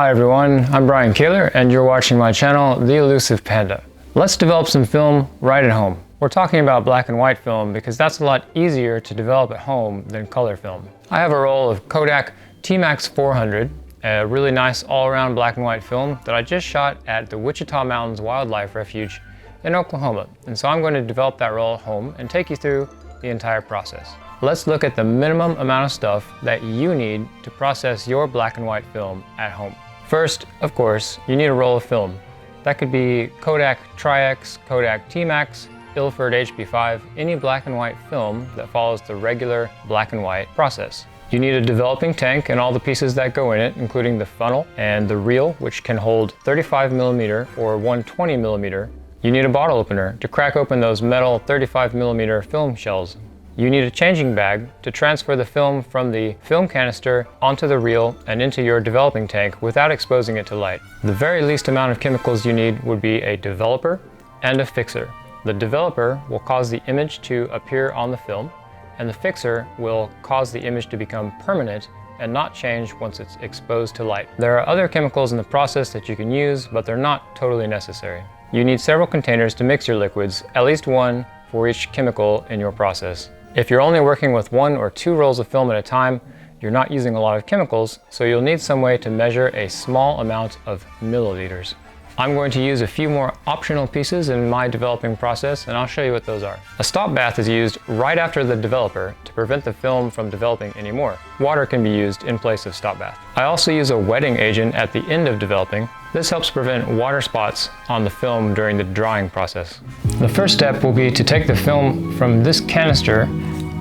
Hi everyone, I'm Brian Kaler and you're watching my channel, The Elusive Panda. Let's develop some film right at home. We're talking about black and white film because that's a lot easier to develop at home than color film. I have a roll of Kodak T-Max 400, a really nice all-around black and white film that I just shot at the Wichita Mountains Wildlife Refuge in Oklahoma. And so I'm going to develop that roll at home and take you through the entire process. Let's look at the minimum amount of stuff that you need to process your black and white film at home. First, of course, you need a roll of film. That could be Kodak Tri-X, Kodak T-Max, Ilford HP5, any black and white film that follows the regular black and white process. You need a developing tank and all the pieces that go in it, including the funnel and the reel, which can hold 35mm or 120mm. You need a bottle opener to crack open those metal 35mm film shells. You need a changing bag to transfer the film from the film canister onto the reel and into your developing tank without exposing it to light. The very least amount of chemicals you need would be a developer and a fixer. The developer will cause the image to appear on the film, and the fixer will cause the image to become permanent and not change once it's exposed to light. There are other chemicals in the process that you can use, but they're not totally necessary. You need several containers to mix your liquids, at least one for each chemical in your process. If you're only working with 1 or 2 rolls of film at a time, you're not using a lot of chemicals, so you'll need some way to measure a small amount of milliliters. I'm going to use a few more optional pieces in my developing process, and I'll show you what those are. A stop bath is used right after the developer to prevent the film from developing anymore. Water can be used in place of stop bath. I also use a wetting agent at the end of developing. This helps prevent water spots on the film during the drying process. The first step will be to take the film from this canister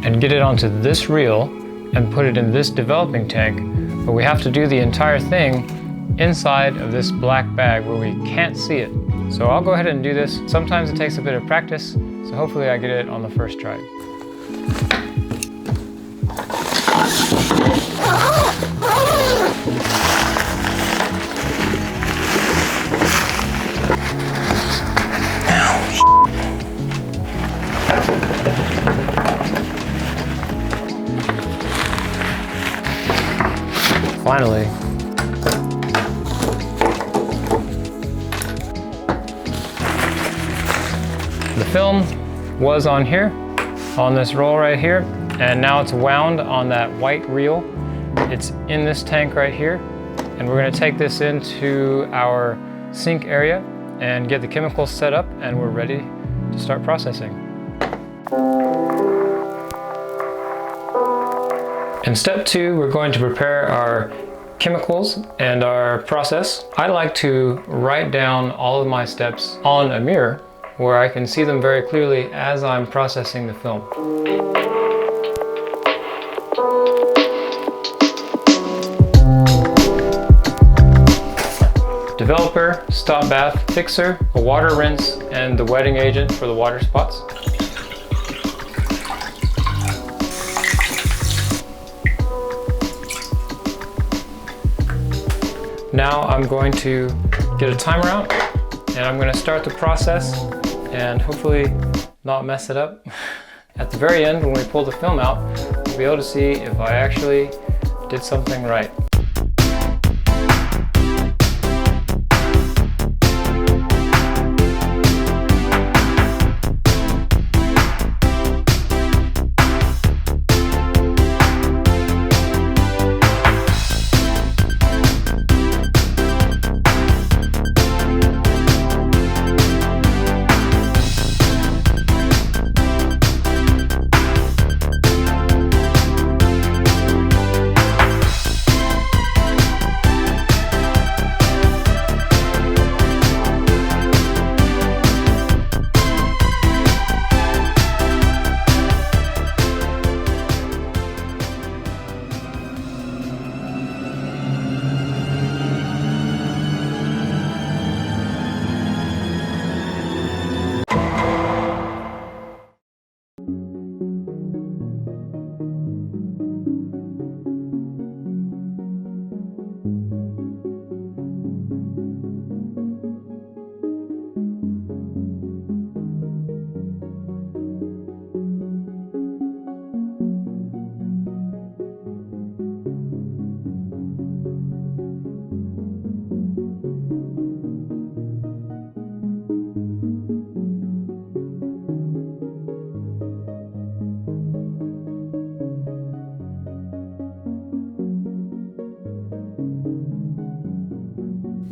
and get it onto this reel and put it in this developing tank, but we have to do the entire thing inside of this black bag where we can't see it. So I'll go ahead and do this. Sometimes it takes a bit of practice, so hopefully I get it on the first try. Finally. The film was on here, on this roll right here, and now it's wound on that white reel. It's in this tank right here, and we're going to take this into our sink area and get the chemicals set up, and we're ready to start processing. In step 2, we're going to prepare our chemicals and our process. I like to write down all of my steps on a mirror where I can see them very clearly as I'm processing the film. Developer, stop bath, fixer, a water rinse, and the wetting agent for the water spots. Now I'm going to get a timer out and I'm going to start the process and hopefully not mess it up. At the very end, when we pull the film out, we'll be able to see if I actually did something right.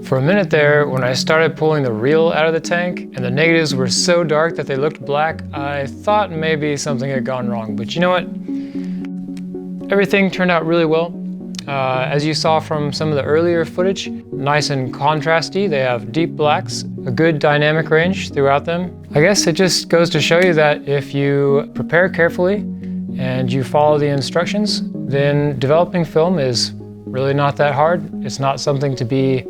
For a minute there, when I started pulling the reel out of the tank and the negatives were so dark that they looked black, I thought maybe something had gone wrong. But you know what? Everything turned out really well. As you saw from some of the earlier footage, nice and contrasty. They have deep blacks, a good dynamic range throughout them. I guess it just goes to show you that if you prepare carefully and you follow the instructions, then developing film is really not that hard. It's not something to be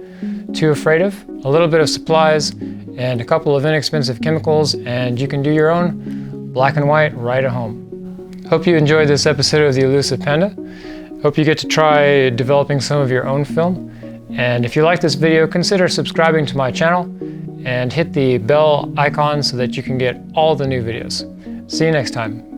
too afraid of. A little bit of supplies and a couple of inexpensive chemicals, and you can do your own black and white right at home. Hope you enjoyed this episode of the Elusive Panda. Hope you get to try developing some of your own film. And if you like this video, consider subscribing to my channel and hit the bell icon so that you can get all the new videos. See you next time.